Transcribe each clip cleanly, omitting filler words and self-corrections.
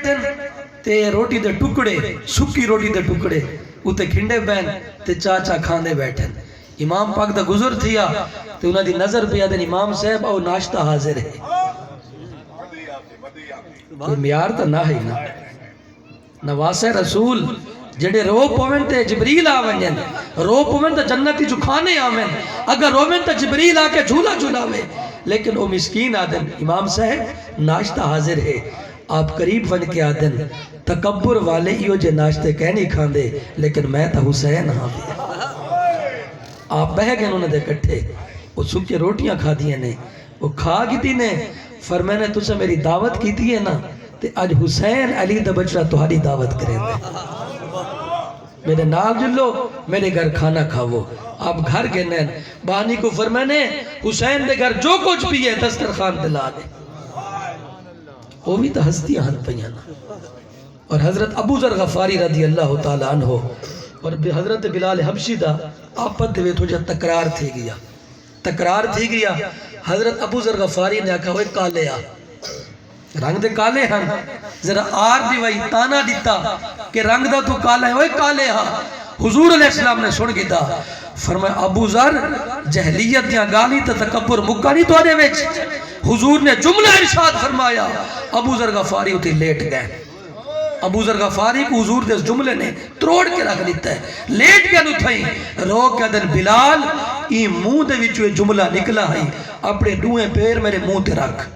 بیٹھن تے روٹی دے ٹکڑے سکی روٹی دے ٹکڑے اتے کھنڈے بین تے چاچا کھاندے بیٹھن امام پاک دا گزر تھیا تے انہاں دی نظر پہ آدن امام صاحب او ناشتہ حاضر ہے کوئی معیار تا نہ ہے نا نواسے رسول جڑے رو پوین تے جبریل آوین رو پوین تے جنتی جو کھانے آوین اگر روین تے جبریل آ کے جھولا جھولاوے لیکن وہ مسکین آدن امام صاحب ناشتہ حاضر ہے آپ قریب بن کے آدن تکبر والے ایو جے ناشتے کہہ نہیں کھاندے لیکن میں تا حسین ہاں بھی آپ بہ گئے انہوں نے کٹھے وہ سکے روٹیاں کھا دیئے نے وہ کھا گی نے فرمائے نے تجھے میری دعوت کی تھی ہے نا تے آج حسین علی دا بچڑا تمہاری دعوت کریں دے میرے نال جلو میرے گھر کھانا کھاؤ آپ گھر گئے نین بانی کو فرمائے نے حسین دے گھر جو کچھ بھی ہے دسترخوان دلا دے وہ بھی تو ہستیاں ہاتھ پیانا اور حضرت ابو ذر غفاری رضی اللہ تعالیٰ عنہ اور حضرت بلال حبشی دا آپت دے تجھے تکرار تھی گیا حضرت ابو ذر غفاری نے کہا وہ کالے آ رنگ دے کالے ہن ذرا آر دی وئی تانا دیتا کہ رنگ دا تو کالے ہے وہ کالے ہاں حضور علیہ السلام نے سن گیا فرمایا ابو ذر جہلیت دیا گالی تا تکبر مکانی تو آنے ویچ حضور نے جملہ ارشاد فرمایا ابو ذر غفاری ہوتی لیٹ گئے ابو ذر غفاری کو حضور دے اس جملے نے تروڑ کے رکھ لیتا ہے لیٹ کے نو تھائیں رو کے دن بلال ای منہ دے وچو جملہ نکلا ہے اپنے ڈوئیں پیر میرے منہ تے رکھ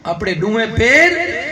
اپنے ڈوئیں پیر